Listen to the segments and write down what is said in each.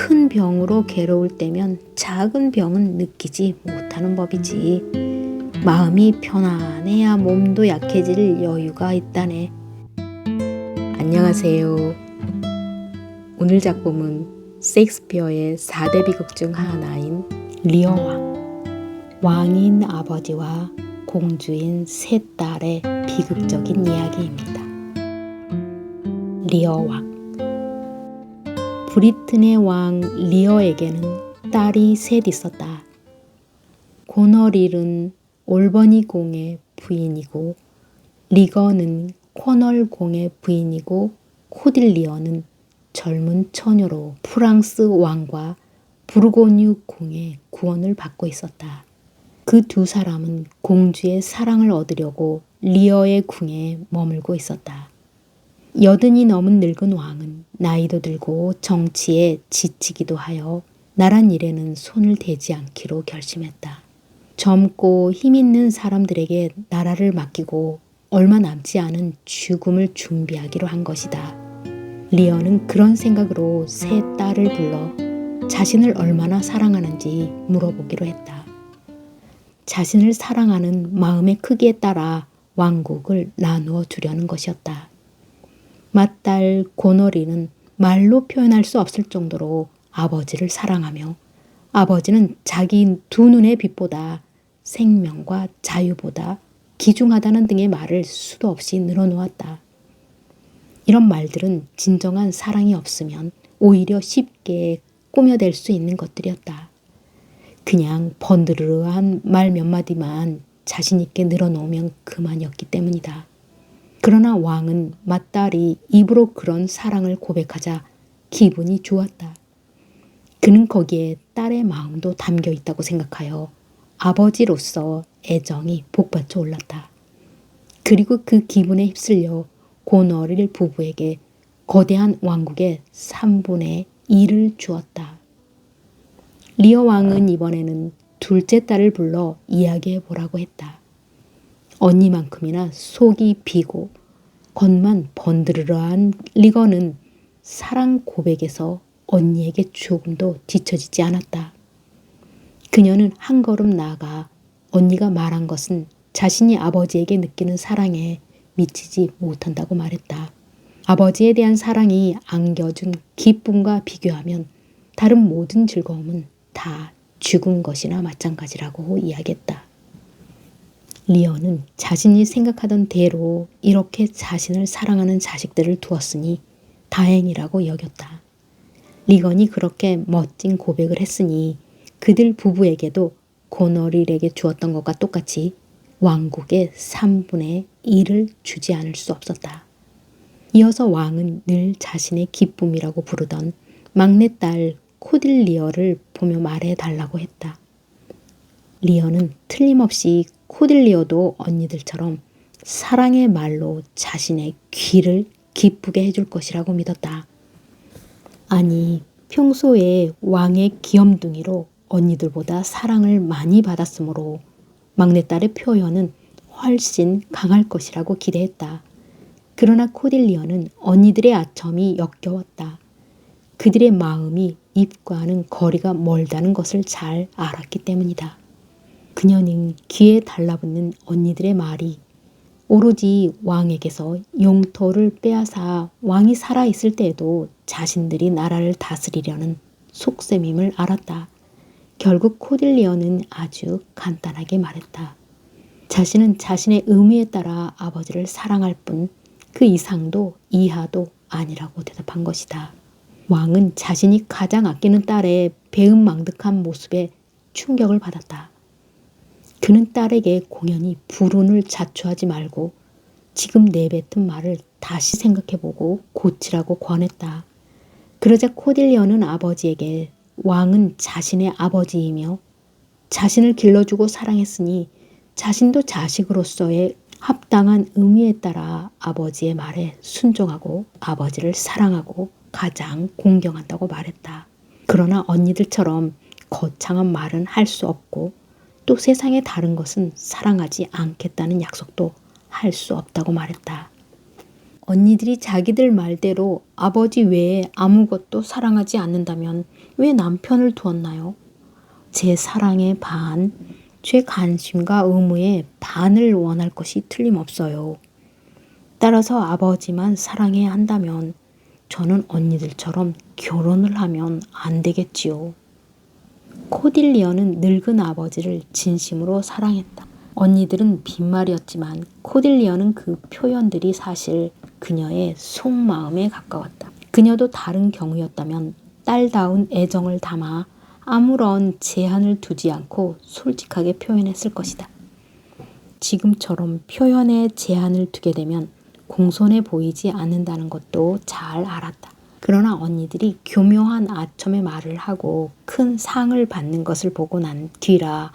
큰 병으로 괴로울 때면 작은 병은 느끼지 못하는 법이지. 마음이 편안해야 몸도 약해질 여유가 있다네. 안녕하세요. 오늘 작품은 셰익스피어의 4대 비극 중 하나인 리어 왕. 왕인 아버지와 공주인 세 딸의 비극적인 이야기입니다. 리어 왕. 브리튼의 왕 리어에게는 딸이 셋 있었다. 고너릴은 올버니 공의 부인이고, 리건은 코널 공의 부인이고, 코딜리어는 젊은 처녀로 프랑스 왕과 부르고뉴 공의 구원을 받고 있었다. 그 두 사람은 공주의 사랑을 얻으려고 리어의 궁에 머물고 있었다. 80이 넘은 늙은 왕은 나이도 들고 정치에 지치기도 하여 나란 일에는 손을 대지 않기로 결심했다. 젊고 힘있는 사람들에게 나라를 맡기고 얼마 남지 않은 죽음을 준비하기로 한 것이다. 리어는 그런 생각으로 세 딸을 불러 자신을 얼마나 사랑하는지 물어보기로 했다. 자신을 사랑하는 마음의 크기에 따라 왕국을 나누어 주려는 것이었다. 맏딸 고너리는 말로 표현할 수 없을 정도로 아버지를 사랑하며, 아버지는 자기 두 눈의 빛보다 생명과 자유보다 귀중하다는 등의 말을 수도 없이 늘어놓았다. 이런 말들은 진정한 사랑이 없으면 오히려 쉽게 꾸며댈 수 있는 것들이었다. 그냥 번드르르한 말 몇 마디만 자신 있게 늘어놓으면 그만이었기 때문이다. 그러나 왕은 맏딸이 입으로 그런 사랑을 고백하자 기분이 좋았다. 그는 거기에 딸의 마음도 담겨 있다고 생각하여 아버지로서 애정이 복받쳐 올랐다. 그리고 그 기분에 휩쓸려 고너릴 부부에게 거대한 왕국의 3분의 1을 주었다. 리어 왕은 이번에는 둘째 딸을 불러 이야기해 보라고 했다. 언니만큼이나 속이 비고 겉만 번드르르한 리건은 사랑 고백에서 언니에게 조금도 뒤처지지 않았다. 그녀는 한 걸음 나아가 언니가 말한 것은 자신이 아버지에게 느끼는 사랑에 미치지 못한다고 말했다. 아버지에 대한 사랑이 안겨준 기쁨과 비교하면 다른 모든 즐거움은 다 죽은 것이나 마찬가지라고 이야기했다. 리어는 자신이 생각하던 대로 이렇게 자신을 사랑하는 자식들을 두었으니 다행이라고 여겼다. 리건이 그렇게 멋진 고백을 했으니 그들 부부에게도 고너릴에게 주었던 것과 똑같이 왕국의 3분의 1을 주지 않을 수 없었다. 이어서 왕은 늘 자신의 기쁨이라고 부르던 막내딸 코딜리어를 보며 말해달라고 했다. 리어는 틀림없이 코딜리어도 언니들처럼 사랑의 말로 자신의 귀를 기쁘게 해줄 것이라고 믿었다. 아니, 평소에 왕의 귀염둥이로 언니들보다 사랑을 많이 받았으므로 막내딸의 표현은 훨씬 강할 것이라고 기대했다. 그러나 코딜리어는 언니들의 아첨이 역겨웠다. 그들의 마음이 입과는 거리가 멀다는 것을 잘 알았기 때문이다. 그녀는 귀에 달라붙는 언니들의 말이 오로지 왕에게서 용토를 빼앗아 왕이 살아있을 때에도 자신들이 나라를 다스리려는 속셈임을 알았다. 결국 코딜리어는 아주 간단하게 말했다. 자신은 자신의 의무에 따라 아버지를 사랑할 뿐 그 이상도 이하도 아니라고 대답한 것이다. 왕은 자신이 가장 아끼는 딸의 배은망덕한 모습에 충격을 받았다. 그는 딸에게 공연히 불운을 자초하지 말고 지금 내뱉은 말을 다시 생각해보고 고치라고 권했다. 그러자 코딜리어는 아버지에게 왕은 자신의 아버지이며 자신을 길러주고 사랑했으니 자신도 자식으로서의 합당한 의미에 따라 아버지의 말에 순종하고 아버지를 사랑하고 가장 공경한다고 말했다. 그러나 언니들처럼 거창한 말은 할 수 없고 또 세상의 다른 것은 사랑하지 않겠다는 약속도 할 수 없다고 말했다. 언니들이 자기들 말대로 아버지 외에 아무것도 사랑하지 않는다면 왜 남편을 두었나요? 제 사랑의 반, 제 관심과 의무의 반을 원할 것이 틀림없어요. 따라서 아버지만 사랑해야 한다면 저는 언니들처럼 결혼을 하면 안 되겠지요. 코딜리어는 늙은 아버지를 진심으로 사랑했다. 언니들은 빈말이었지만 코딜리어는 그 표현들이 사실 그녀의 속마음에 가까웠다. 그녀도 다른 경우였다면 딸다운 애정을 담아 아무런 제한을 두지 않고 솔직하게 표현했을 것이다. 지금처럼 표현에 제한을 두게 되면 공손해 보이지 않는다는 것도 잘 알았다. 그러나 언니들이 교묘한 아첨의 말을 하고 큰 상을 받는 것을 보고 난 뒤라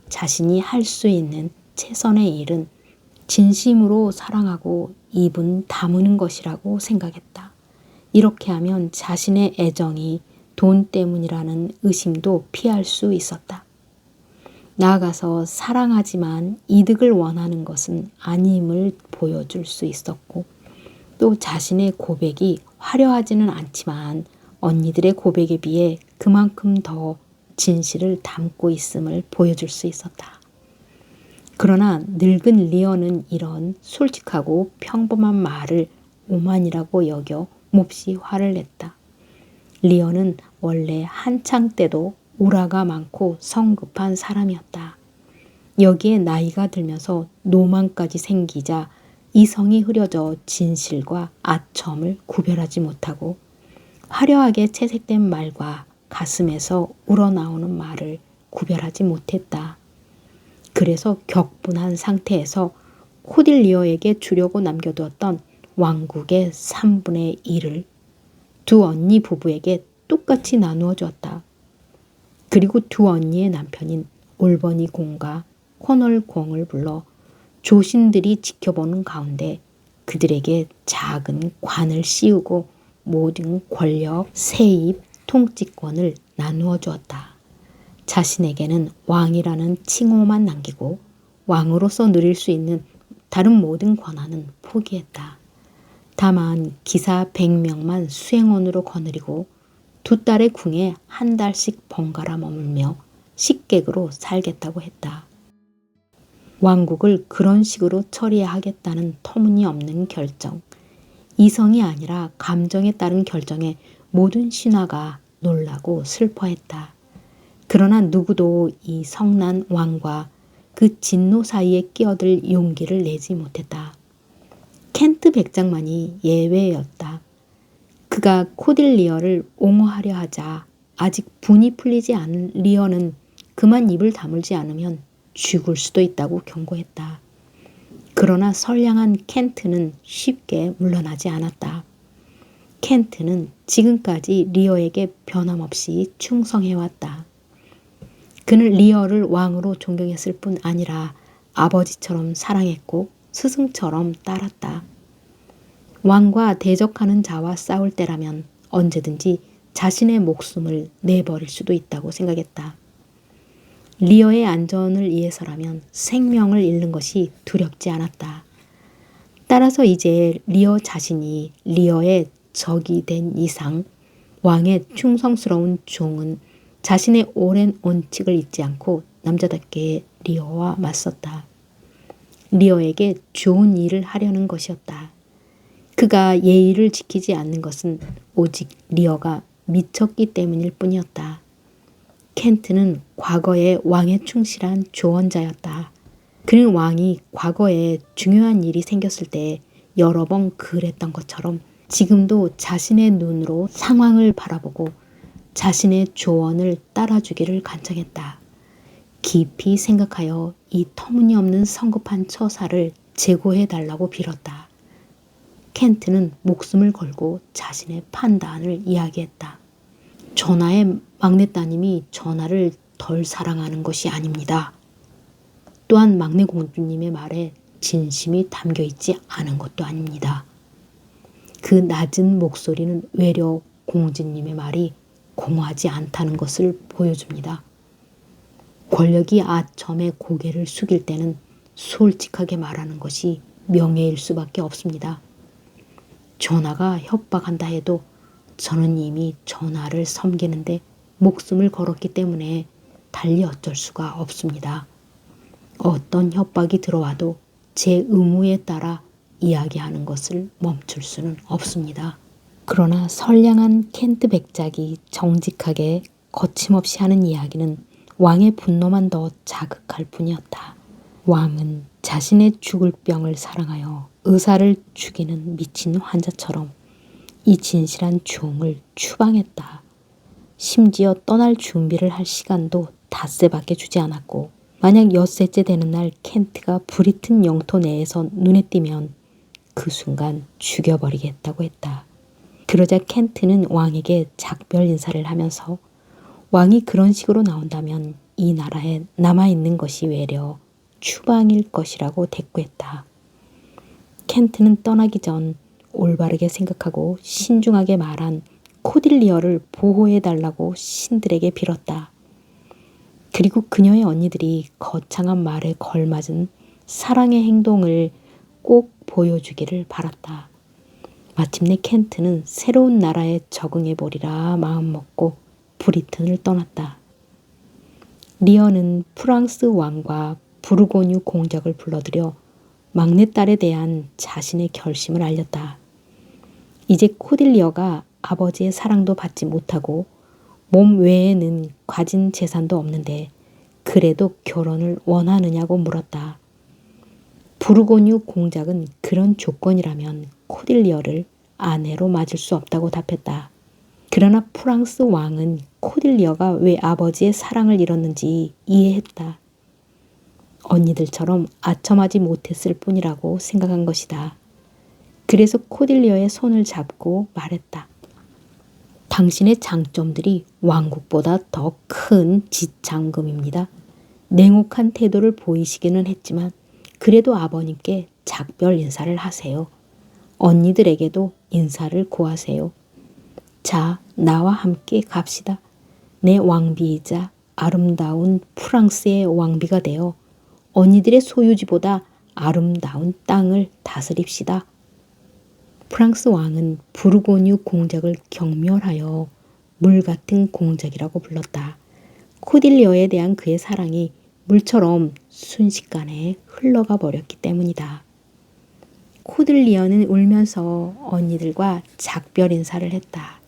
자신이 할 수 있는 최선의 일은 진심으로 사랑하고 입은 다무는 것이라고 생각했다. 이렇게 하면 자신의 애정이 돈 때문이라는 의심도 피할 수 있었다. 나아가서 사랑하지만 이득을 원하는 것은 아님을 보여줄 수 있었고 또 자신의 고백이 화려하지는 않지만 언니들의 고백에 비해 그만큼 더 진실을 담고 있음을 보여줄 수 있었다. 그러나 늙은 리어는 이런 솔직하고 평범한 말을 오만이라고 여겨 몹시 화를 냈다. 리어는 원래 한창 때도 오라가 많고 성급한 사람이었다. 여기에 나이가 들면서 노망까지 생기자 이성이 흐려져 진실과 아첨을 구별하지 못하고 화려하게 채색된 말과 가슴에서 우러나오는 말을 구별하지 못했다. 그래서 격분한 상태에서 코딜리어에게 주려고 남겨두었던 왕국의 3분의 1을 두 언니 부부에게 똑같이 나누어 주었다. 그리고 두 언니의 남편인 올버니 공과 코널 공을 불러 조신들이 지켜보는 가운데 그들에게 작은 관을 씌우고 모든 권력, 세입, 통치권을 나누어 주었다. 자신에게는 왕이라는 칭호만 남기고 왕으로서 누릴 수 있는 다른 모든 권한은 포기했다. 다만 기사 100명만 수행원으로 거느리고 두 딸의 궁에 한 달씩 번갈아 머물며 식객으로 살겠다고 했다. 왕국을 그런 식으로 처리하겠다는 터무니없는 결정, 이성이 아니라 감정에 따른 결정에 모든 신하가 놀라고 슬퍼했다. 그러나 누구도 이 성난 왕과 그 진노 사이에 끼어들 용기를 내지 못했다. 켄트 백장만이 예외였다. 그가 코딜리어를 옹호하려 하자 아직 분이 풀리지 않은 리어는 그만 입을 다물지 않으면 죽을 수도 있다고 경고했다. 그러나 선량한 켄트는 쉽게 물러나지 않았다. 켄트는 지금까지 리어에게 변함없이 충성해왔다. 그는 리어를 왕으로 존경했을 뿐 아니라 아버지처럼 사랑했고 스승처럼 따랐다. 왕과 대적하는 자와 싸울 때라면 언제든지 자신의 목숨을 내버릴 수도 있다고 생각했다. 리어의 안전을 위해서라면 생명을 잃는 것이 두렵지 않았다. 따라서 이제 리어 자신이 리어의 적이 된 이상 왕의 충성스러운 종은 자신의 오랜 원칙을 잊지 않고 남자답게 리어와 맞섰다. 리어에게 좋은 일을 하려는 것이었다. 그가 예의를 지키지 않는 것은 오직 리어가 미쳤기 때문일 뿐이었다. 켄트는 과거에 왕에 충실한 조언자였다. 그는 왕이 과거에 중요한 일이 생겼을 때 여러 번 그랬던 것처럼 지금도 자신의 눈으로 상황을 바라보고 자신의 조언을 따라주기를 간청했다. 깊이 생각하여 이 터무니없는 성급한 처사를 제고해달라고 빌었다. 켄트는 목숨을 걸고 자신의 판단을 이야기했다. 전하의 막내 따님이 전하를 덜 사랑하는 것이 아닙니다. 또한 막내 공주님의 말에 진심이 담겨있지 않은 것도 아닙니다. 그 낮은 목소리는 외려 공주님의 말이 공허하지 않다는 것을 보여줍니다. 권력이 아첨에 고개를 숙일 때는 솔직하게 말하는 것이 명예일 수밖에 없습니다. 조나가 협박한다 해도 저는 이미 조나를 섬기는데 목숨을 걸었기 때문에 달리 어쩔 수가 없습니다. 어떤 협박이 들어와도 제 의무에 따라 이야기하는 것을 멈출 수는 없습니다. 그러나 선량한 켄트 백작이 정직하게 거침없이 하는 이야기는 왕의 분노만 더 자극할 뿐이었다. 왕은 자신의 죽을 병을 사랑하여 의사를 죽이는 미친 환자처럼 이 진실한 종을 추방했다. 심지어 떠날 준비를 할 시간도 닷새밖에 주지 않았고 만약 엿새째 되는 날 켄트가 브리튼 영토 내에서 눈에 띄면 그 순간 죽여버리겠다고 했다. 그러자 켄트는 왕에게 작별 인사를 하면서 왕이 그런 식으로 나온다면 이 나라에 남아있는 것이 외려 추방일 것이라고 대꾸했다. 켄트는 떠나기 전 올바르게 생각하고 신중하게 말한 코딜리어를 보호해달라고 신들에게 빌었다. 그리고 그녀의 언니들이 거창한 말에 걸맞은 사랑의 행동을 꼭 보여주기를 바랐다. 마침내 켄트는 새로운 나라에 적응해보리라 마음먹고 브리튼을 떠났다. 리언은 프랑스 왕과 부르고뉴 공작을 불러들여 막내딸에 대한 자신의 결심을 알렸다. 이제 코딜리어가 아버지의 사랑도 받지 못하고 몸 외에는 가진 재산도 없는데 그래도 결혼을 원하느냐고 물었다. 부르고뉴 공작은 그런 조건이라면 코딜리어를 아내로 맞을 수 없다고 답했다. 그러나 프랑스 왕은 코딜리어가 왜 아버지의 사랑을 잃었는지 이해했다. 언니들처럼 아첨하지 못했을 뿐이라고 생각한 것이다. 그래서 코딜리어의 손을 잡고 말했다. 당신의 장점들이 왕국보다 더 큰 지창금입니다. 냉혹한 태도를 보이시기는 했지만 그래도 아버님께 작별 인사를 하세요. 언니들에게도 인사를 고하세요. 자, 나와 함께 갑시다. 내 왕비이자 아름다운 프랑스의 왕비가 되어 언니들의 소유지보다 아름다운 땅을 다스립시다. 프랑스 왕은 부르고뉴 공작을 경멸하여 물 같은 공작이라고 불렀다. 코딜리어에 대한 그의 사랑이 물처럼 순식간에 흘러가 버렸기 때문이다. 코딜리어는 울면서 언니들과 작별 인사를 했다.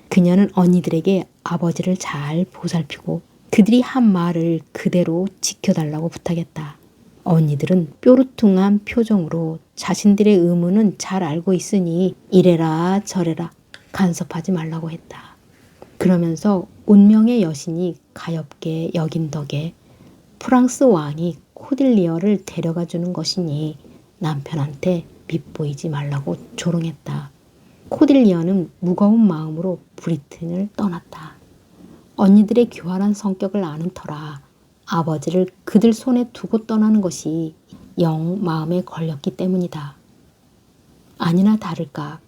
그녀는 언니들에게 아버지를 잘 보살피고 그들이 한 말을 그대로 지켜달라고 부탁했다. 언니들은 뾰루퉁한 표정으로 자신들의 의무는 잘 알고 있으니 이래라 저래라 간섭하지 말라고 했다. 그러면서 운명의 여신이 가엾게 여긴 덕에 프랑스 왕이 코딜리어를 데려가 주는 것이니 남편한테 밉보이지 말라고 조롱했다. 코딜리어는 무거운 마음으로 브리튼을 떠났다. 언니들의 교활한 성격을 아는 터라 아버지를 그들 손에 두고 떠나는 것이 영 마음에 걸렸기 때문이다. 아니나 다를까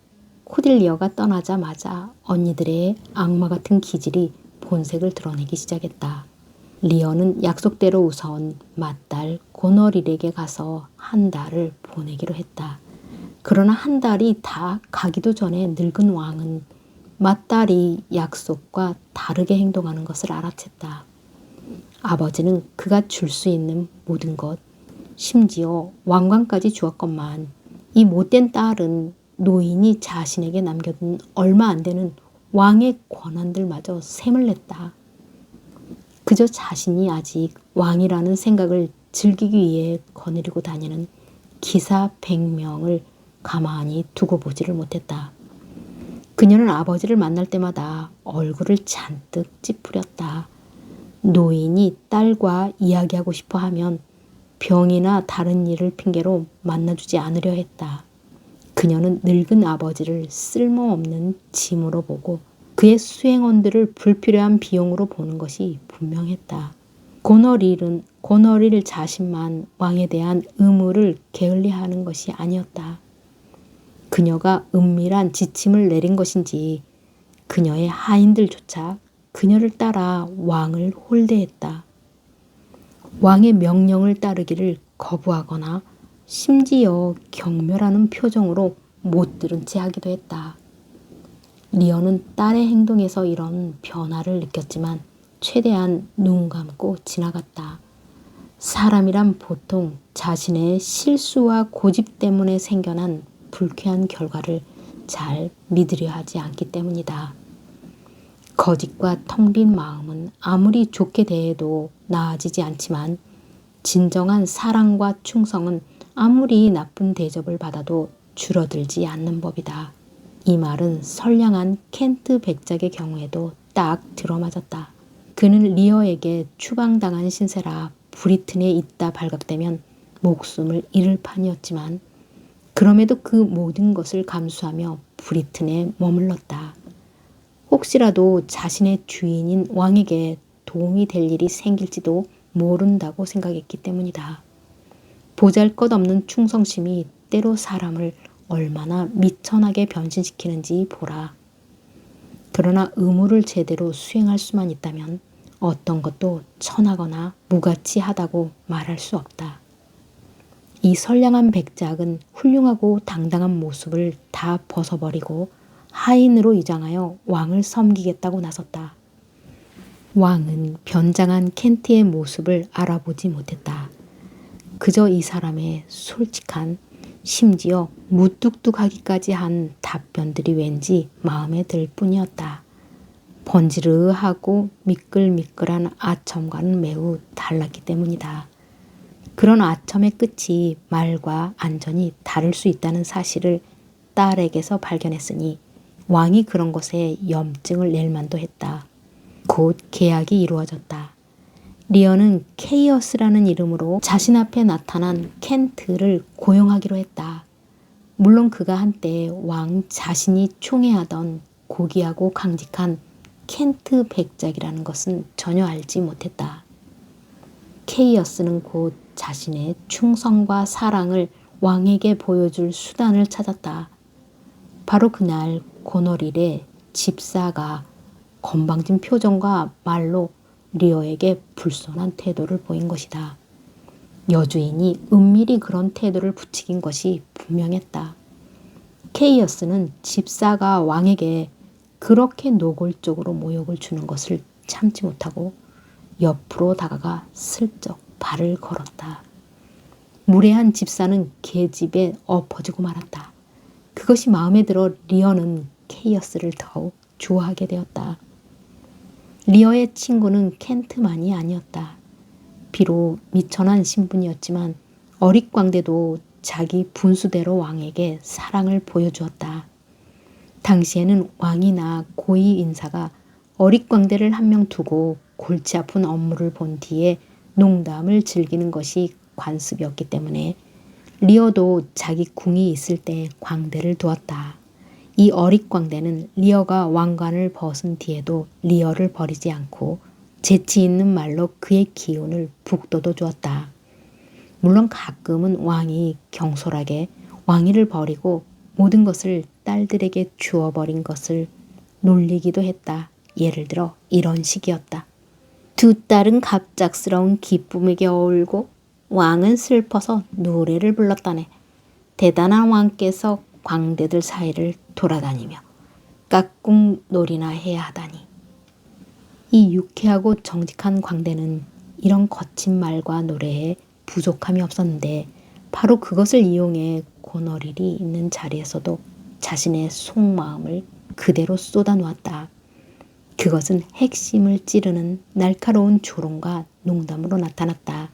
코딜리어가 떠나자마자 언니들의 악마 같은 기질이 본색을 드러내기 시작했다. 리언은 약속대로 우선 맏딸 고너릴에게 가서 한 달을 보내기로 했다. 그러나 한 달이 다 가기도 전에 늙은 왕은 맏딸이 약속과 다르게 행동하는 것을 알아챘다. 아버지는 그가 줄 수 있는 모든 것, 심지어 왕관까지 주었건만 이 못된 딸은 노인이 자신에게 남겨둔 얼마 안 되는 왕의 권한들마저 샘을 냈다. 그저 자신이 아직 왕이라는 생각을 즐기기 위해 거느리고 다니는 기사 100명을 가만히 두고 보지를 못했다. 그녀는 아버지를 만날 때마다 얼굴을 잔뜩 찌푸렸다. 노인이 딸과 이야기하고 싶어 하면 병이나 다른 일을 핑계로 만나주지 않으려 했다. 그녀는 늙은 아버지를 쓸모없는 짐으로 보고 그의 수행원들을 불필요한 비용으로 보는 것이 분명했다. 고너릴 자신만 왕에 대한 의무를 게을리하는 것이 아니었다. 그녀가 은밀한 지침을 내린 것인지 그녀의 하인들조차 그녀를 따라 왕을 홀대했다. 왕의 명령을 따르기를 거부하거나 심지어 경멸하는 표정으로 못 들은 채 하기도 했다. 리어는 딸의 행동에서 이런 변화를 느꼈지만 최대한 눈 감고 지나갔다. 사람이란 보통 자신의 실수와 고집 때문에 생겨난 불쾌한 결과를 잘 믿으려 하지 않기 때문이다. 거짓과 텅 빈 마음은 아무리 좋게 대해도 나아지지 않지만 진정한 사랑과 충성은 아무리 나쁜 대접을 받아도 줄어들지 않는 법이다. 이 말은 선량한 켄트 백작의 경우에도 딱 들어맞았다. 그는 리어에게 추방당한 신세라 브리튼에 있다 발각되면 목숨을 잃을 판이었지만 그럼에도 그 모든 것을 감수하며 브리튼에 머물렀다. 혹시라도 자신의 주인인 왕에게 도움이 될 일이 생길지도 모른다고 생각했기 때문이다. 보잘것없는 충성심이 때로 사람을 얼마나 미천하게 변신시키는지 보라. 그러나 의무를 제대로 수행할 수만 있다면 어떤 것도 천하거나 무가치하다고 말할 수 없다. 이 선량한 백작은 훌륭하고 당당한 모습을 다 벗어버리고 하인으로 위장하여 왕을 섬기겠다고 나섰다. 왕은 변장한 켄트의 모습을 알아보지 못했다. 그저 이 사람의 솔직한, 심지어 무뚝뚝하기까지 한 답변들이 왠지 마음에 들 뿐이었다. 번지르하고 미끌미끌한 아첨과는 매우 달랐기 때문이다. 그런 아첨의 끝이 말과 안전이 다를 수 있다는 사실을 딸에게서 발견했으니 왕이 그런 것에 염증을 낼 만도 했다. 곧 계약이 이루어졌다. 리어는 케이어스라는 이름으로 자신 앞에 나타난 켄트를 고용하기로 했다. 물론 그가 한때 왕 자신이 총애하던 고귀하고 강직한 켄트 백작이라는 것은 전혀 알지 못했다. 케이어스는 곧 자신의 충성과 사랑을 왕에게 보여줄 수단을 찾았다. 바로 그날 고너릴의 집사가 건방진 표정과 말로 리어에게 불손한 태도를 보인 것이다. 여주인이 은밀히 그런 태도를 부추긴 것이 분명했다. 케이어스는 집사가 왕에게 그렇게 노골적으로 모욕을 주는 것을 참지 못하고 옆으로 다가가 슬쩍 발을 걸었다. 무례한 집사는 계집에 엎어지고 말았다. 그것이 마음에 들어 리어는 케이어스를 더욱 좋아하게 되었다. 리어의 친구는 켄트만이 아니었다. 비록 미천한 신분이었지만 어릿광대도 자기 분수대로 왕에게 사랑을 보여주었다. 당시에는 왕이나 고위 인사가 어릿광대를 한 명 두고 골치 아픈 업무를 본 뒤에 농담을 즐기는 것이 관습이었기 때문에 리어도 자기 궁이 있을 때 광대를 두었다. 이 어릿광대는 리어가 왕관을 벗은 뒤에도 리어를 버리지 않고 재치 있는 말로 그의 기운을 북돋워 주었다. 물론 가끔은 왕이 경솔하게 왕위를 버리고 모든 것을 딸들에게 주어버린 것을 놀리기도 했다. 예를 들어 이런 식이었다. 두 딸은 갑작스러운 기쁨에 겨울고 왕은 슬퍼서 노래를 불렀다네. 대단한 왕께서 광대들 사이를 돌아다니며 깍꿍놀이나 해야 하다니. 이 유쾌하고 정직한 광대는 이런 거친 말과 노래에 부족함이 없었는데 바로 그것을 이용해 고너릴이 있는 자리에서도 자신의 속마음을 그대로 쏟아놓았다. 그것은 핵심을 찌르는 날카로운 조롱과 농담으로 나타났다.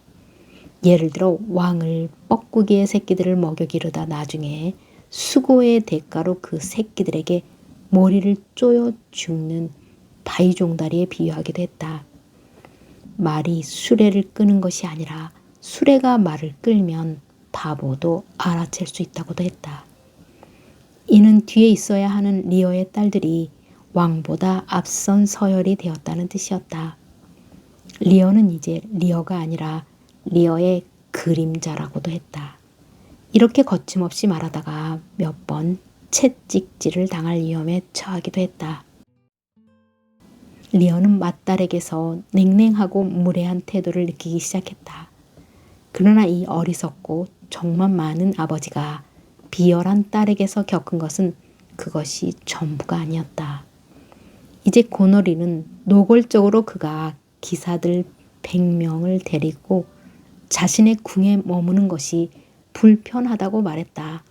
예를 들어 왕을 뻐꾸기의 새끼들을 먹여 기르다 나중에 수고의 대가로 그 새끼들에게 머리를 쪼여 죽는 바위종다리에 비유하기도 했다. 말이 수레를 끄는 것이 아니라 수레가 말을 끌면 바보도 알아챌 수 있다고도 했다. 이는 뒤에 있어야 하는 리어의 딸들이 왕보다 앞선 서열이 되었다는 뜻이었다. 리어는 이제 리어가 아니라 리어의 그림자라고도 했다. 이렇게 거침없이 말하다가 몇 번 채찍질을 당할 위험에 처하기도 했다. 리어는 맏딸에게서 냉랭하고 무례한 태도를 느끼기 시작했다. 그러나 이 어리석고 정만 많은 아버지가 비열한 딸에게서 겪은 것은 그것이 전부가 아니었다. 이제 고너리는 노골적으로 그가 기사들 100명을 데리고 자신의 궁에 머무는 것이 불편하다고 말했다.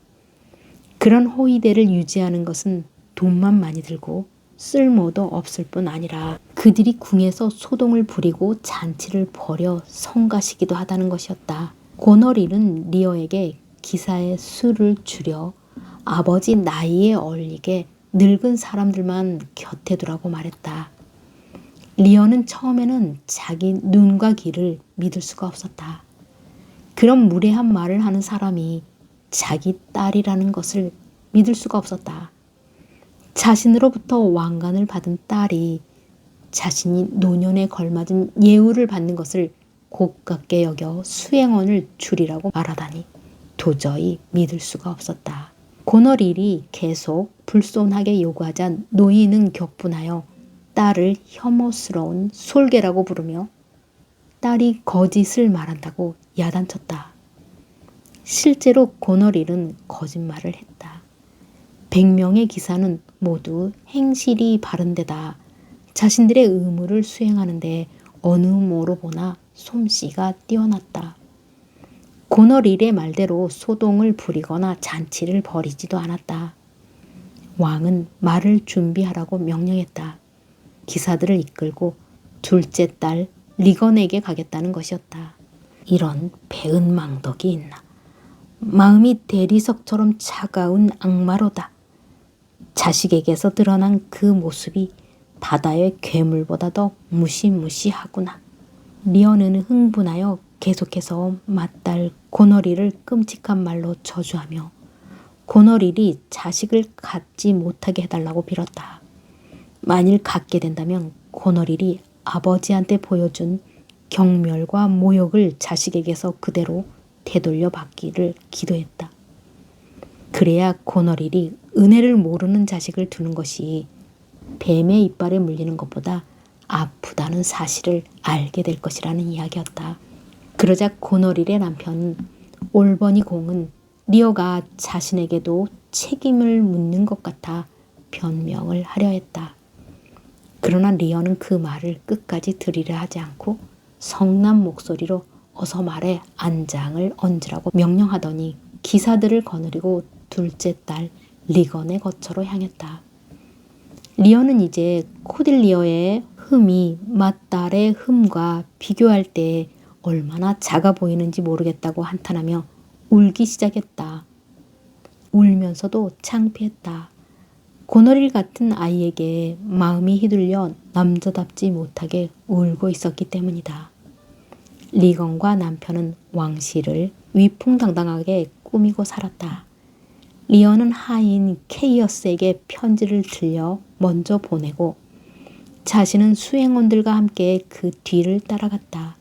그런 호위대를 유지하는 것은 돈만 많이 들고 쓸모도 없을 뿐 아니라 그들이 궁에서 소동을 부리고 잔치를 벌여 성가시기도 하다는 것이었다. 고너리는 리어에게 기사의 수를 줄여 아버지 나이에 어울리게 늙은 사람들만 곁에 두라고 말했다. 리어는 처음에는 자기 눈과 귀를 믿을 수가 없었다. 그런 무례한 말을 하는 사람이 자기 딸이라는 것을 믿을 수가 없었다. 자신으로부터 왕관을 받은 딸이 자신이 노년에 걸맞은 예우를 받는 것을 고깝게 여겨 수행원을 줄이라고 말하다니 도저히 믿을 수가 없었다. 고너릴이 계속 불손하게 요구하자 노인은 격분하여 딸을 혐오스러운 솔개라고 부르며 딸이 거짓을 말한다고 야단쳤다. 실제로 고너릴은 거짓말을 했다. 100명의 기사는 모두 행실이 바른 데다 자신들의 의무를 수행하는데 어느 모로 보나 솜씨가 뛰어났다. 고너릴의 말대로 소동을 부리거나 잔치를 벌이지도 않았다. 왕은 말을 준비하라고 명령했다. 기사들을 이끌고 둘째 딸 리건에게 가겠다는 것이었다. 이런 배은망덕이 있나. 마음이 대리석처럼 차가운 악마로다. 자식에게서 드러난 그 모습이 바다의 괴물보다 더 무시무시하구나. 리언은 흥분하여 계속해서 맏딸 고너릴을 끔찍한 말로 저주하며 고너릴이 자식을 갖지 못하게 해달라고 빌었다. 만일 갖게 된다면 고너릴이 아버지한테 보여준 경멸과 모욕을 자식에게서 그대로 되돌려 받기를 기도했다. 그래야 고너릴이 은혜를 모르는 자식을 두는 것이 뱀의 이빨에 물리는 것보다 아프다는 사실을 알게 될 것이라는 이야기였다. 그러자 고너릴의 남편 올버니 공은 리어가 자신에게도 책임을 묻는 것 같아 변명을 하려 했다. 그러나 리어는 그 말을 끝까지 들으려 하지 않고 성난 목소리로 어서 말해 안장을 얹으라고 명령하더니 기사들을 거느리고 둘째 딸 리건의 거처로 향했다. 리어는 이제 코딜리어의 흠이 맏딸의 흠과 비교할 때 얼마나 작아 보이는지 모르겠다고 한탄하며 울기 시작했다. 울면서도 창피했다. 고너릴 같은 아이에게 마음이 휘둘려 남자답지 못하게 울고 있었기 때문이다. 리건과 남편은 왕실을 위풍당당하게 꾸미고 살았다. 리언은 하인 케이어스에게 편지를 들려 먼저 보내고 자신은 수행원들과 함께 그 뒤를 따라갔다.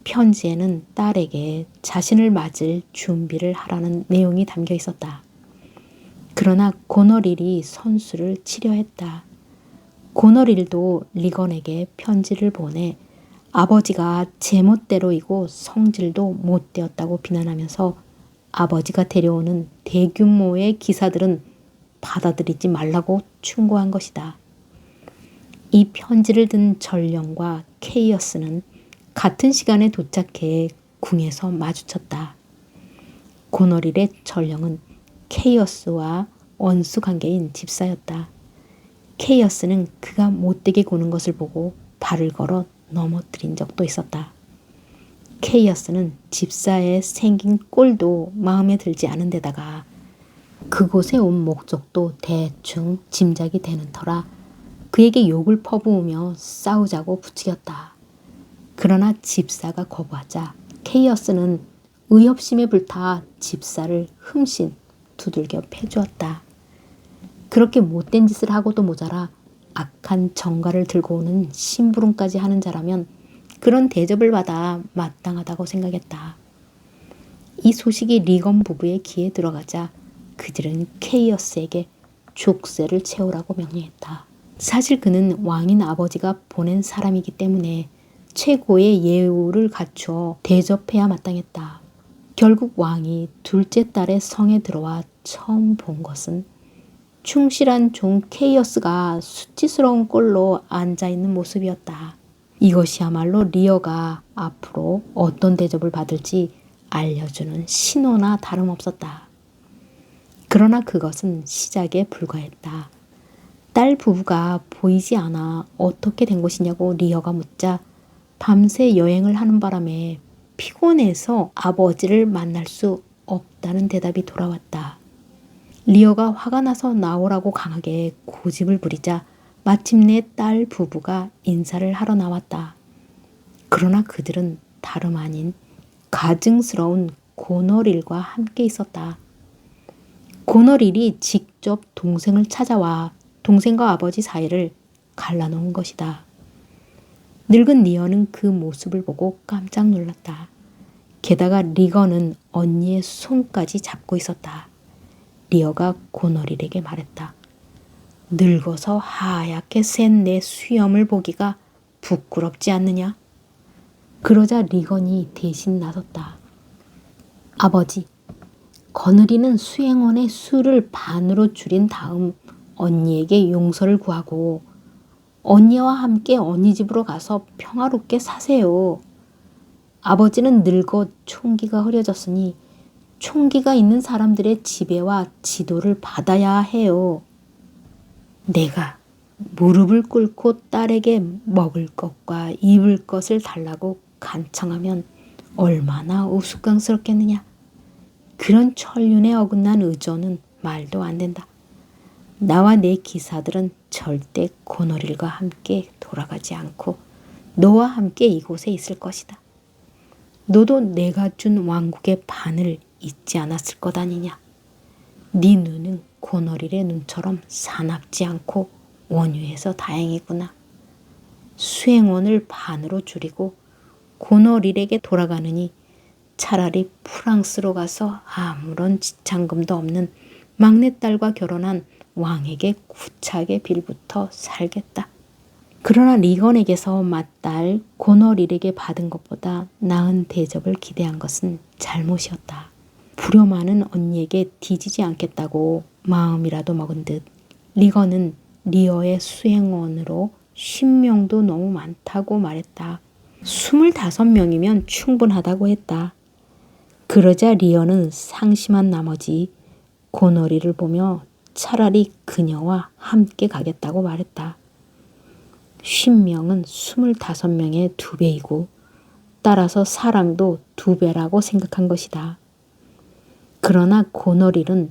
편지에는 딸에게 자신을 맞을 준비를 하라는 내용이 담겨 있었다. 그러나 고너릴이 선수를 치려 했다. 고너릴도 리건에게 편지를 보내 아버지가 제멋대로이고 성질도 못되었다고 비난하면서 아버지가 데려오는 대규모의 기사들은 받아들이지 말라고 충고한 것이다. 이 편지를 든 전령과 케이어스는 같은 시간에 도착해 궁에서 마주쳤다. 고너릴의 전령은 케이어스와 원수 관계인 집사였다. 케이어스는 그가 못되게 구는 것을 보고 발을 걸어 넘어뜨린 적도 있었다. 케이어스는 집사의 생긴 꼴도 마음에 들지 않은 데다가 그곳에 온 목적도 대충 짐작이 되는 터라 그에게 욕을 퍼부으며 싸우자고 부추겼다. 그러나 집사가 거부하자 케이어스는 의협심에 불타 집사를 흠씬 두들겨 패주었다. 그렇게 못된 짓을 하고도 모자라 악한 정가를 들고 오는 심부름까지 하는 자라면 그런 대접을 받아 마땅하다고 생각했다. 이 소식이 리건 부부의 귀에 들어가자 그들은 케이어스에게 족쇄를 채우라고 명령했다. 사실 그는 왕인 아버지가 보낸 사람이기 때문에 최고의 예우를 갖추어 대접해야 마땅했다. 결국 왕이 둘째 딸의 성에 들어와 처음 본 것은 충실한 종 케이어스가 수치스러운 꼴로 앉아있는 모습이었다. 이것이야말로 리어가 앞으로 어떤 대접을 받을지 알려주는 신호나 다름없었다. 그러나 그것은 시작에 불과했다. 딸 부부가 보이지 않아 어떻게 된 것이냐고 리어가 묻자 밤새 여행을 하는 바람에 피곤해서 아버지를 만날 수 없다는 대답이 돌아왔다. 리어가 화가 나서 나오라고 강하게 고집을 부리자 마침내 딸 부부가 인사를 하러 나왔다. 그러나 그들은 다름 아닌 가증스러운 고너릴과 함께 있었다. 고너릴이 직접 동생을 찾아와 동생과 아버지 사이를 갈라놓은 것이다. 늙은 리어는 그 모습을 보고 깜짝 놀랐다. 게다가 리거는 언니의 손까지 잡고 있었다. 리어가 고너릴에게 말했다. 늙어서 하얗게 센 내 수염을 보기가 부끄럽지 않느냐? 그러자 리건이 대신 나섰다. 아버지, 거느리는 수행원의 수를 반으로 줄인 다음 언니에게 용서를 구하고 언니와 함께 언니 집으로 가서 평화롭게 사세요. 아버지는 늙어 총기가 흐려졌으니 총기가 있는 사람들의 지배와 지도를 받아야 해요. 내가 무릎을 꿇고 딸에게 먹을 것과 입을 것을 달라고 간청하면 얼마나 우스꽝스럽겠느냐. 그런 천륜에 어긋난 의존은 말도 안 된다. 나와 내 기사들은 절대 고너릴과 함께 돌아가지 않고 너와 함께 이곳에 있을 것이다. 너도 내가 준 왕국의 반을 잊지 않았을 것 아니냐. 네 눈은 고너릴의 눈처럼 사납지 않고 원유해서 다행이구나. 수행원을 반으로 줄이고 고너릴에게 돌아가느니 차라리 프랑스로 가서 아무런 지참금도 없는 막내딸과 결혼한 왕에게 구차하게 빌부터 살겠다. 그러나 리건에게서 맏딸 고너릴에게 받은 것보다 나은 대접을 기대한 것은 잘못이었다. 불효 많은 언니에게 뒤지지 않겠다고 마음이라도 먹은 듯 리건은 리어의 수행원으로 10명도 너무 많다고 말했다. 25명이면 충분하다고 했다. 그러자 리어는 상심한 나머지 고너리를 보며 차라리 그녀와 함께 가겠다고 말했다. 10명은 25명의 2배이고 따라서 사랑도 2배라고 생각한 것이다. 그러나 고너릴은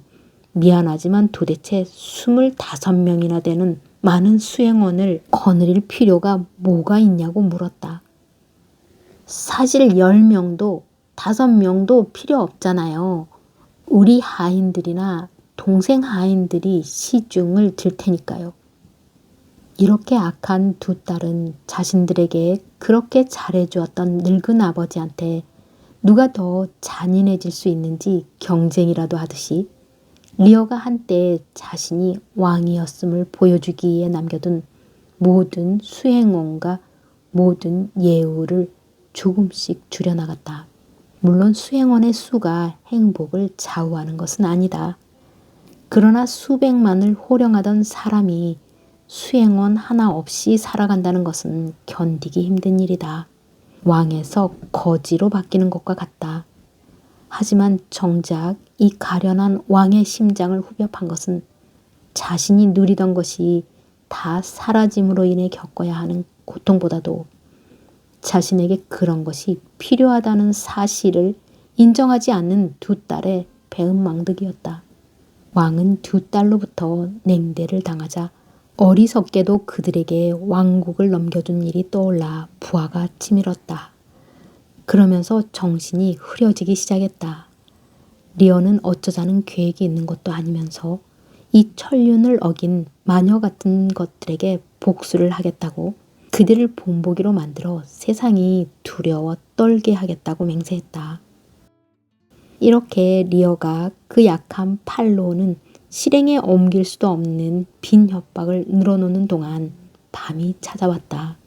미안하지만 도대체 25명이나 되는 많은 수행원을 거느릴 필요가 뭐가 있냐고 물었다. 사실 10명도 5명도 필요 없잖아요. 우리 하인들이나 동생 하인들이 시중을 들 테니까요. 이렇게 악한 두 딸은 자신들에게 그렇게 잘해주었던 늙은 아버지한테 누가 더 잔인해질 수 있는지 경쟁이라도 하듯이 리어가 한때 자신이 왕이었음을 보여주기 위해 남겨둔 모든 수행원과 모든 예우를 조금씩 줄여나갔다. 물론 수행원의 수가 행복을 좌우하는 것은 아니다. 그러나 수백만을 호령하던 사람이 수행원 하나 없이 살아간다는 것은 견디기 힘든 일이다. 왕에서 거지로 바뀌는 것과 같다. 하지만 정작 이 가련한 왕의 심장을 후벼 판 것은 자신이 누리던 것이 다 사라짐으로 인해 겪어야 하는 고통보다도 자신에게 그런 것이 필요하다는 사실을 인정하지 않는 두 딸의 배은망덕이었다. 왕은 두 딸로부터 냉대를 당하자 어리석게도 그들에게 왕국을 넘겨준 일이 떠올라 부하가 치밀었다. 그러면서 정신이 흐려지기 시작했다. 리어는 어쩌자는 계획이 있는 것도 아니면서 이 천륜을 어긴 마녀 같은 것들에게 복수를 하겠다고 그들을 본보기로 만들어 세상이 두려워 떨게 하겠다고 맹세했다. 이렇게 리어가 그 약한 팔로는 실행에 옮길 수도 없는 빈 협박을 늘어놓는 동안 밤이 찾아왔다.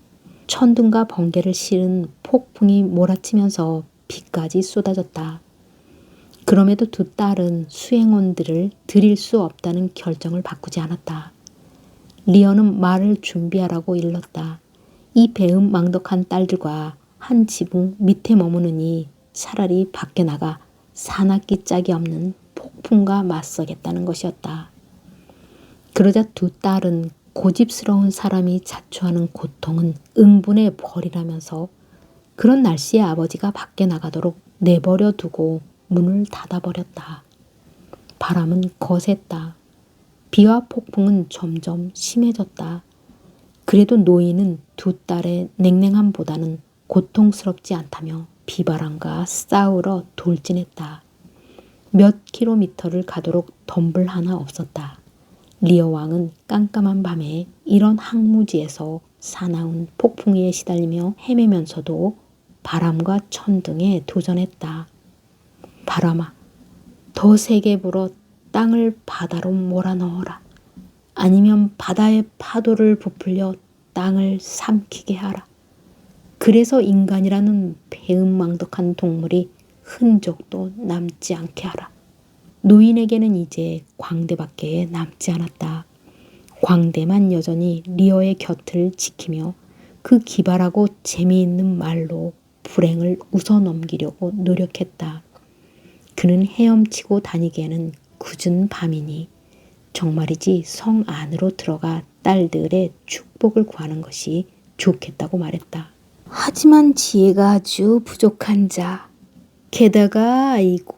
천둥과 번개를 실은 폭풍이 몰아치면서 비까지 쏟아졌다. 그럼에도 두 딸은 수행원들을 들일 수 없다는 결정을 바꾸지 않았다. 리어는 말을 준비하라고 일렀다. 이 배은망덕한 딸들과 한 지붕 밑에 머무느니 차라리 밖에 나가 사납기 짝이 없는 폭풍과 맞서겠다는 것이었다. 그러자 두 딸은 고집스러운 사람이 자초하는 고통은 응분의 벌이라면서 그런 날씨에 아버지가 밖에 나가도록 내버려 두고 문을 닫아버렸다. 바람은 거셌다. 비와 폭풍은 점점 심해졌다. 그래도 노인은 두 딸의 냉랭함보다는 고통스럽지 않다며 비바람과 싸우러 돌진했다. 몇 킬로미터를 가도록 덤불 하나 없었다. 리어 왕은 깜깜한 밤에 이런 항무지에서 사나운 폭풍에 시달리며 헤매면서도 바람과 천둥에 도전했다. 바람아, 더 세게 불어 땅을 바다로 몰아넣어라. 아니면 바다의 파도를 부풀려 땅을 삼키게 하라. 그래서 인간이라는 배은망덕한 동물이 흔적도 남지 않게 하라. 노인에게는 이제 광대밖에 남지 않았다. 광대만 여전히 리어의 곁을 지키며 그 기발하고 재미있는 말로 불행을 웃어넘기려고 노력했다. 그는 헤엄치고 다니기에는 굳은 밤이니 정말이지 성 안으로 들어가 딸들의 축복을 구하는 것이 좋겠다고 말했다. 하지만 지혜가 아주 부족한 자, 게다가 아이고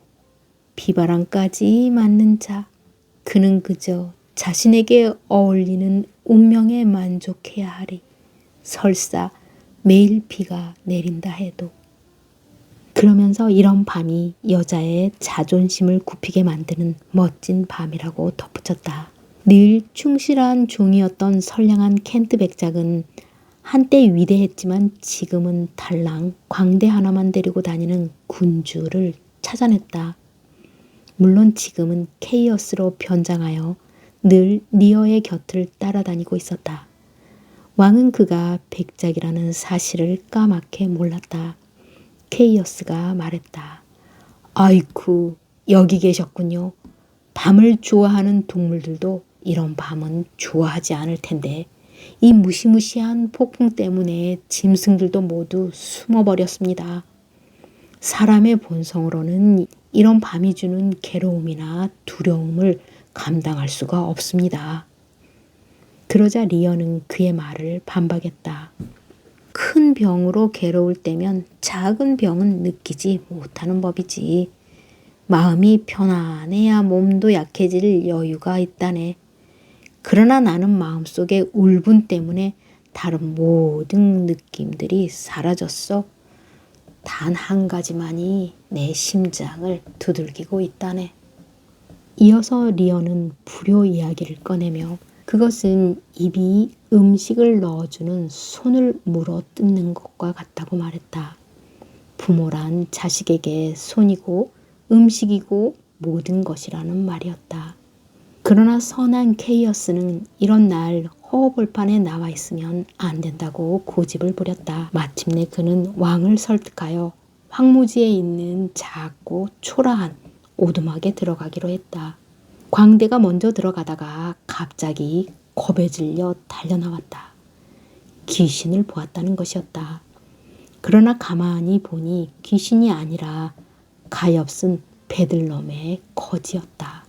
비바람까지 맞는 자, 그는 그저 자신에게 어울리는 운명에 만족해야 하리. 설사 매일 비가 내린다 해도. 그러면서 이런 밤이 여자의 자존심을 굽히게 만드는 멋진 밤이라고 덧붙였다. 늘 충실한 종이었던 선량한 켄트 백작은 한때 위대했지만 지금은 달랑 광대 하나만 데리고 다니는 군주를 찾아냈다. 물론 지금은 케이어스로 변장하여 늘 리어의 곁을 따라다니고 있었다. 왕은 그가 백작이라는 사실을 까맣게 몰랐다. 케이어스가 말했다. 아이쿠, 여기 계셨군요. 밤을 좋아하는 동물들도 이런 밤은 좋아하지 않을 텐데 이 무시무시한 폭풍 때문에 짐승들도 모두 숨어버렸습니다. 사람의 본성으로는 이런 밤이 주는 괴로움이나 두려움을 감당할 수가 없습니다. 그러자 리어는 그의 말을 반박했다. 큰 병으로 괴로울 때면 작은 병은 느끼지 못하는 법이지. 마음이 편안해야 몸도 약해질 여유가 있다네. 그러나 나는 마음속의 울분 때문에 다른 모든 느낌들이 사라졌어. 단 한 가지만이 내 심장을 두들기고 있다네. 이어서 리어는 불효 이야기를 꺼내며 그것은 입이 음식을 넣어주는 손을 물어 뜯는 것과 같다고 말했다. 부모란 자식에게 손이고 음식이고 모든 것이라는 말이었다. 그러나 선한 케이어스는 이런 날 허허벌판에 나와 있으면 안 된다고 고집을 부렸다. 마침내 그는 왕을 설득하여 황무지에 있는 작고 초라한 오두막에 들어가기로 했다. 광대가 먼저 들어가다가 갑자기 겁에 질려 달려나왔다. 귀신을 보았다는 것이었다. 그러나 가만히 보니 귀신이 아니라 가엾은 베들럼의 거지였다.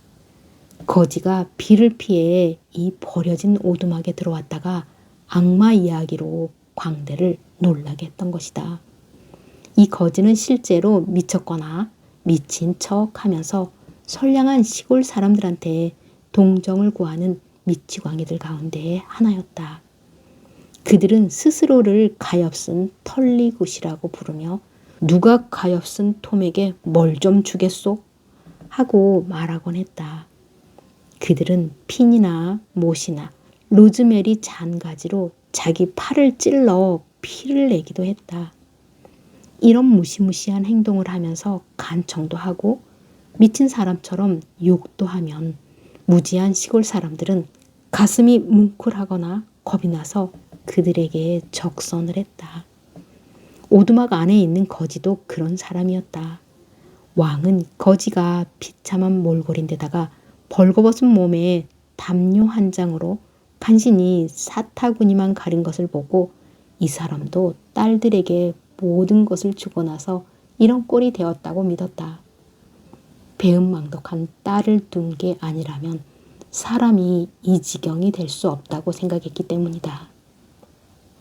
거지가 비를 피해 이 버려진 오두막에 들어왔다가 악마 이야기로 광대를 놀라게 했던 것이다. 이 거지는 실제로 미쳤거나 미친 척하면서 선량한 시골 사람들한테 동정을 구하는 미치광이들 가운데 하나였다. 그들은 스스로를 가엾은 털리굿이라고 부르며 누가 가엾은 톰에게 뭘 좀 주겠소? 하고 말하곤 했다. 그들은 핀이나 못이나 로즈메리 잔가지로 자기 팔을 찔러 피를 내기도 했다. 이런 무시무시한 행동을 하면서 간청도 하고 미친 사람처럼 욕도 하면 무지한 시골 사람들은 가슴이 뭉클하거나 겁이 나서 그들에게 적선을 했다. 오두막 안에 있는 거지도 그런 사람이었다. 왕은 거지가 비참한 몰골인데다가 벌거벗은 몸에 담요 한 장으로 간신히 사타구니만 가린 것을 보고 이 사람도 딸들에게 모든 것을 주고 나서 이런 꼴이 되었다고 믿었다. 배은망덕한 딸을 둔 게 아니라면 사람이 이 지경이 될 수 없다고 생각했기 때문이다.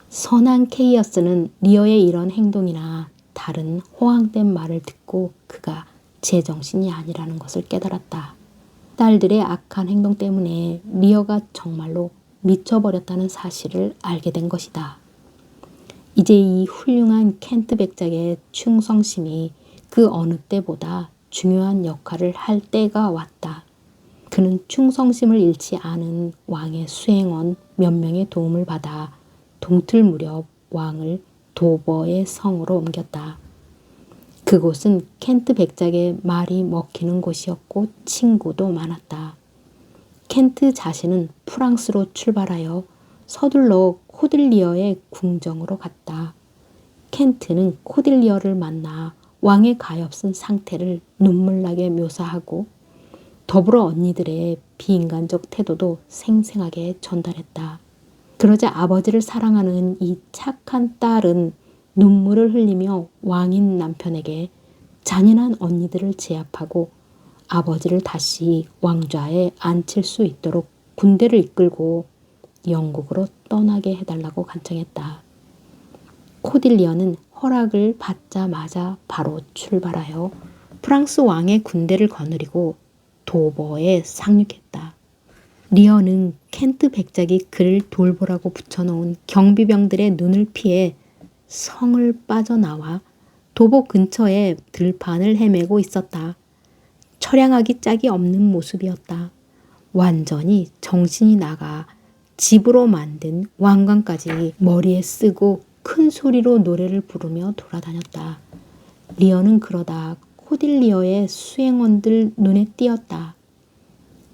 선한 케이어스는 리어의 이런 행동이나 다른 호황된 말을 듣고 그가 제정신이 아니라는 것을 깨달았다. 딸들의 악한 행동 때문에 리어가 정말로 미쳐버렸다는 사실을 알게 된 것이다. 이제 이 훌륭한 켄트 백작의 충성심이 그 어느 때보다 중요한 역할을 할 때가 왔다. 그는 충성심을 잃지 않은 왕의 수행원 몇 명의 도움을 받아 동틀 무렵 왕을 도버의 성으로 옮겼다. 그곳은 켄트 백작의 말이 먹히는 곳이었고 친구도 많았다. 켄트 자신은 프랑스로 출발하여 서둘러 코딜리어의 궁정으로 갔다. 켄트는 코딜리어를 만나 왕의 가엾은 상태를 눈물나게 묘사하고 더불어 언니들의 비인간적 태도도 생생하게 전달했다. 그러자 아버지를 사랑하는 이 착한 딸은 눈물을 흘리며 왕인 남편에게 잔인한 언니들을 제압하고 아버지를 다시 왕좌에 앉힐 수 있도록 군대를 이끌고 영국으로 떠나게 해달라고 간청했다. 코딜리어는 허락을 받자마자 바로 출발하여 프랑스 왕의 군대를 거느리고 도버에 상륙했다. 리어는 켄트 백작이 그를 돌보라고 붙여놓은 경비병들의 눈을 피해 성을 빠져나와 도보 근처에 들판을 헤매고 있었다. 처량하기 짝이 없는 모습이었다. 완전히 정신이 나가 집으로 만든 왕관까지 머리에 쓰고 큰 소리로 노래를 부르며 돌아다녔다. 리어는 그러다 코딜리어의 수행원들 눈에 띄었다.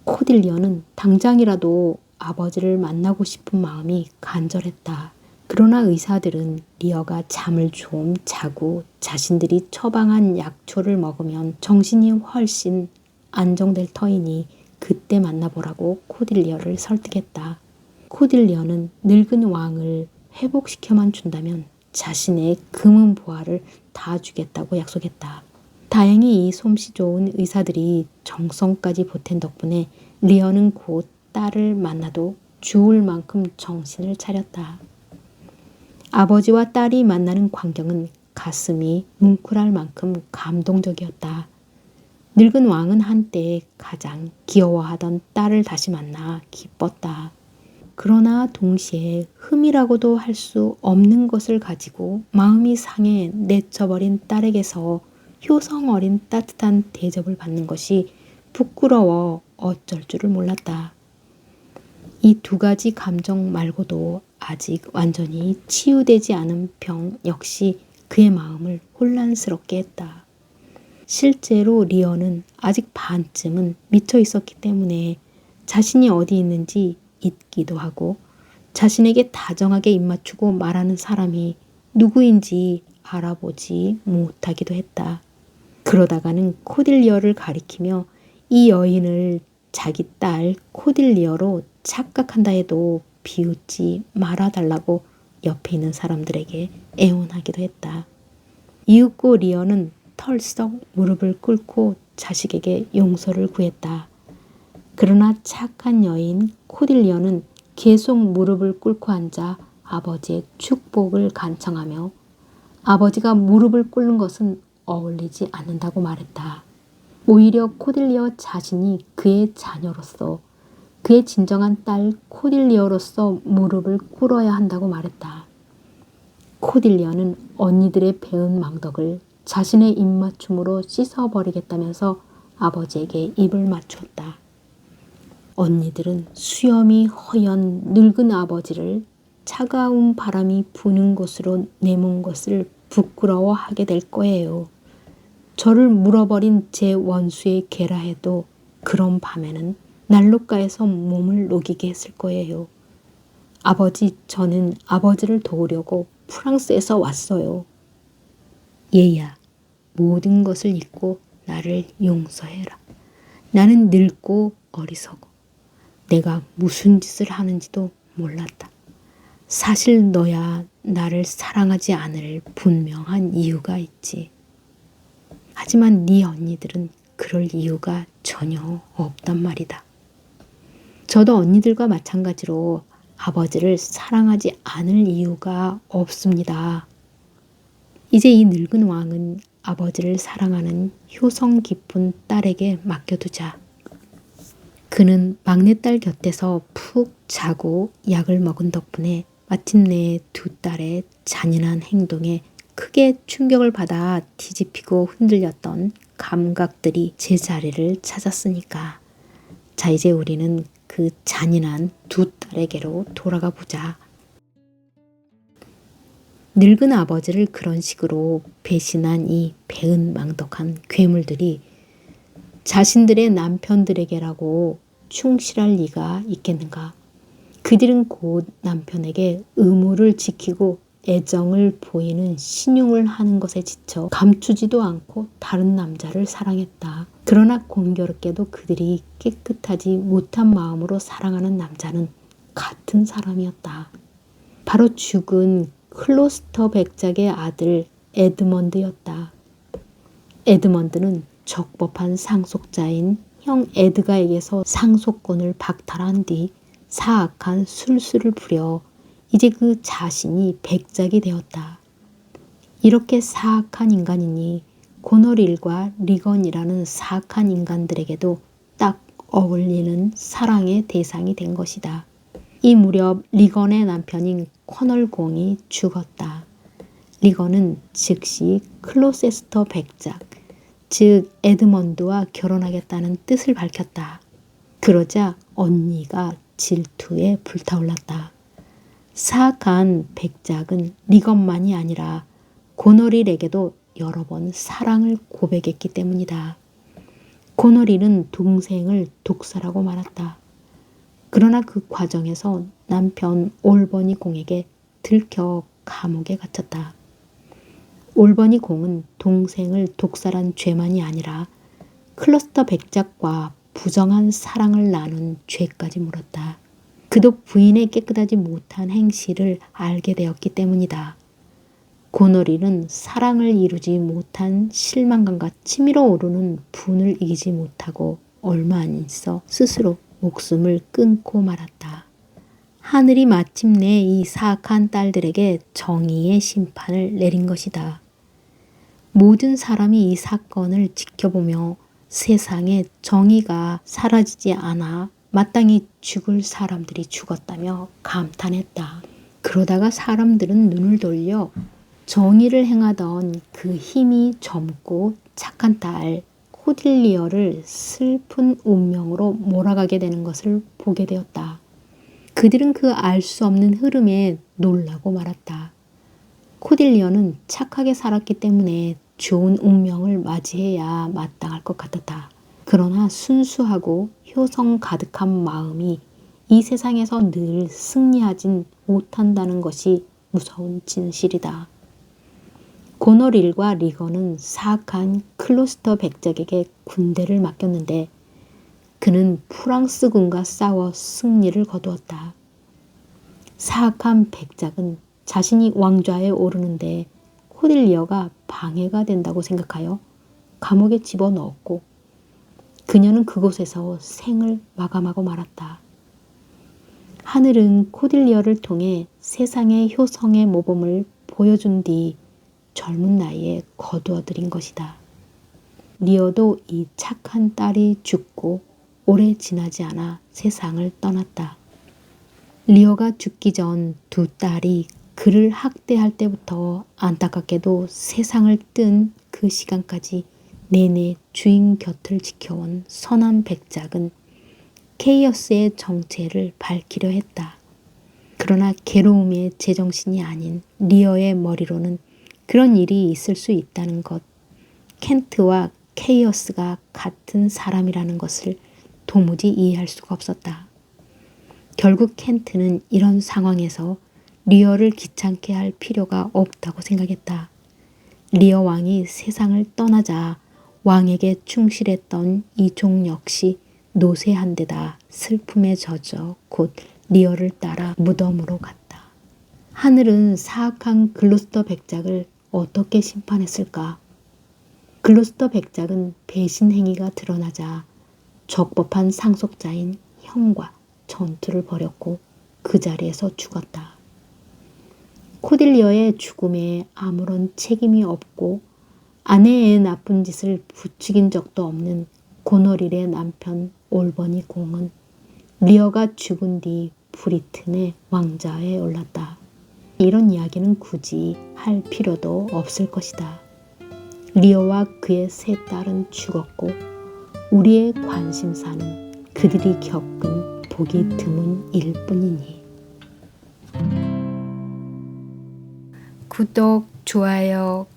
코딜리어는 당장이라도 아버지를 만나고 싶은 마음이 간절했다. 그러나 의사들은 리어가 잠을 좀 자고 자신들이 처방한 약초를 먹으면 정신이 훨씬 안정될 터이니 그때 만나보라고 코딜리어를 설득했다. 코딜리어는 늙은 왕을 회복시켜만 준다면 자신의 금은 보화를 다 주겠다고 약속했다. 다행히 이 솜씨 좋은 의사들이 정성까지 보탠 덕분에 리어는 곧 딸을 만나도 죽을 만큼 정신을 차렸다. 아버지와 딸이 만나는 광경은 가슴이 뭉클할 만큼 감동적이었다. 늙은 왕은 한때 가장 귀여워하던 딸을 다시 만나 기뻤다. 그러나 동시에 흠이라고도 할 수 없는 것을 가지고 마음이 상해 내쳐버린 딸에게서 효성 어린 따뜻한 대접을 받는 것이 부끄러워 어쩔 줄을 몰랐다. 이 두 가지 감정 말고도 아직 완전히 치유되지 않은 병 역시 그의 마음을 혼란스럽게 했다. 실제로 리어는 아직 반쯤은 미쳐 있었기 때문에 자신이 어디 있는지 잊기도 하고 자신에게 다정하게 입맞추고 말하는 사람이 누구인지 알아보지 못하기도 했다. 그러다가는 코딜리어를 가리키며 이 여인을 자기 딸 코딜리어로 착각한다 해도 비웃지 말아달라고 옆에 있는 사람들에게 애원하기도 했다. 이윽고 리어는 털썩 무릎을 꿇고 자식에게 용서를 구했다. 그러나 착한 여인 코딜리어는 계속 무릎을 꿇고 앉아 아버지의 축복을 간청하며 아버지가 무릎을 꿇는 것은 어울리지 않는다고 말했다. 오히려 코딜리어 자신이 그의 자녀로서 그의 진정한 딸 코딜리어로서 무릎을 꿇어야 한다고 말했다. 코딜리어는 언니들의 배은 망덕을 자신의 입맞춤으로 씻어버리겠다면서 아버지에게 입을 맞추었다. 언니들은 수염이 허연 늙은 아버지를 차가운 바람이 부는 곳으로 내몬 것을 부끄러워하게 될 거예요. 저를 물어버린 제 원수의 개라 해도 그런 밤에는 난로가에서 몸을 녹이게 했을 거예요. 아버지, 저는 아버지를 도우려고 프랑스에서 왔어요. 얘야, 모든 것을 잊고 나를 용서해라. 나는 늙고 어리석어. 내가 무슨 짓을 하는지도 몰랐다. 사실 너야 나를 사랑하지 않을 분명한 이유가 있지. 하지만 네 언니들은 그럴 이유가 전혀 없단 말이다. 저도 언니들과 마찬가지로 아버지를 사랑하지 않을 이유가 없습니다. 이제 이 늙은 왕은 아버지를 사랑하는 효성 깊은 딸에게 맡겨두자. 그는 막내딸 곁에서 푹 자고 약을 먹은 덕분에 마침내 두 딸의 잔인한 행동에 크게 충격을 받아 뒤집히고 흔들렸던 감각들이 제자리를 찾았으니까. 자, 이제 우리는 그 잔인한 두 딸에게로 돌아가 보자. 늙은 아버지를 그런 식으로 배신한 이 배은망덕한 괴물들이 자신들의 남편들에게라고 충실할 리가 있겠는가. 그들은 곧 남편에게 의무를 지키고 애정을 보이는 신용을 하는 것에 지쳐 감추지도 않고 다른 남자를 사랑했다. 그러나 공교롭게도 그들이 깨끗하지 못한 마음으로 사랑하는 남자는 같은 사람이었다. 바로 죽은 클로스터 백작의 아들 에드먼드였다. 에드먼드는 적법한 상속자인 형 에드가에게서 상속권을 박탈한 뒤 사악한 술수를 부려 이제 그 자신이 백작이 되었다. 이렇게 사악한 인간이니 고너릴과 리건이라는 사악한 인간들에게도 딱 어울리는 사랑의 대상이 된 것이다. 이 무렵 리건의 남편인 커널 공이 죽었다. 리건은 즉시 클로세스터 백작, 즉 에드먼드와 결혼하겠다는 뜻을 밝혔다. 그러자 언니가 질투에 불타올랐다. 사악한 백작은 리건만이 아니라 고너릴에게도 여러 번 사랑을 고백했기 때문이다. 고너릴은 동생을 독살하고 말았다. 그러나 그 과정에서 남편 올버니 공에게 들켜 감옥에 갇혔다. 올버니 공은 동생을 독살한 죄만이 아니라 클러스터 백작과 부정한 사랑을 나눈 죄까지 물었다. 그도 부인의 깨끗하지 못한 행실을 알게 되었기 때문이다. 고너릴은 사랑을 이루지 못한 실망감과 치밀어 오르는 분을 이기지 못하고 얼마 안 있어 스스로 목숨을 끊고 말았다. 하늘이 마침내 이 사악한 딸들에게 정의의 심판을 내린 것이다. 모든 사람이 이 사건을 지켜보며 세상에 정의가 사라지지 않아 마땅히 죽을 사람들이 죽었다며 감탄했다. 그러다가 사람들은 눈을 돌려 정의를 행하던 그 힘이 젊고 착한 딸 코딜리어를 슬픈 운명으로 몰아가게 되는 것을 보게 되었다. 그들은 그 알 수 없는 흐름에 놀라고 말았다. 코딜리어는 착하게 살았기 때문에 좋은 운명을 맞이해야 마땅할 것 같았다. 그러나 순수하고 효성 가득한 마음이 이 세상에서 늘 승리하진 못한다는 것이 무서운 진실이다. 고너릴과 리건은 사악한 클로스터 백작에게 군대를 맡겼는데 그는 프랑스군과 싸워 승리를 거두었다. 사악한 백작은 자신이 왕좌에 오르는데 코딜리어가 방해가 된다고 생각하여 감옥에 집어넣었고 그녀는 그곳에서 생을 마감하고 말았다. 하늘은 코딜리어를 통해 세상의 효성의 모범을 보여준 뒤 젊은 나이에 거두어들인 것이다. 리어도 이 착한 딸이 죽고 오래 지나지 않아 세상을 떠났다. 리어가 죽기 전 두 딸이 그를 학대할 때부터 안타깝게도 세상을 뜬 그 시간까지 내내 주인 곁을 지켜온 선한 백작은 케이어스의 정체를 밝히려 했다. 그러나 괴로움의 제정신이 아닌 리어의 머리로는 그런 일이 있을 수 있다는 것, 켄트와 케이어스가 같은 사람이라는 것을 도무지 이해할 수가 없었다. 결국 켄트는 이런 상황에서 리어를 귀찮게 할 필요가 없다고 생각했다. 리어 왕이 세상을 떠나자 왕에게 충실했던 이종 역시 노쇠한 데다 슬픔에 젖어 곧 리어를 따라 무덤으로 갔다. 하늘은 사악한 글로스터 백작을 어떻게 심판했을까? 글로스터 백작은 배신 행위가 드러나자 적법한 상속자인 형과 전투를 벌였고 그 자리에서 죽었다. 코딜리어의 죽음에 아무런 책임이 없고 아내의 나쁜 짓을 부추긴 적도 없는 고노릴의 남편 올버니 공은 리어가 죽은 뒤 브리튼의 왕좌에 올랐다. 이런 이야기는 굳이 할 필요도 없을 것이다. 리어와 그의 세 딸은 죽었고 우리의 관심사는 그들이 겪은 보기 드문 일뿐이니. 구독, 좋아요,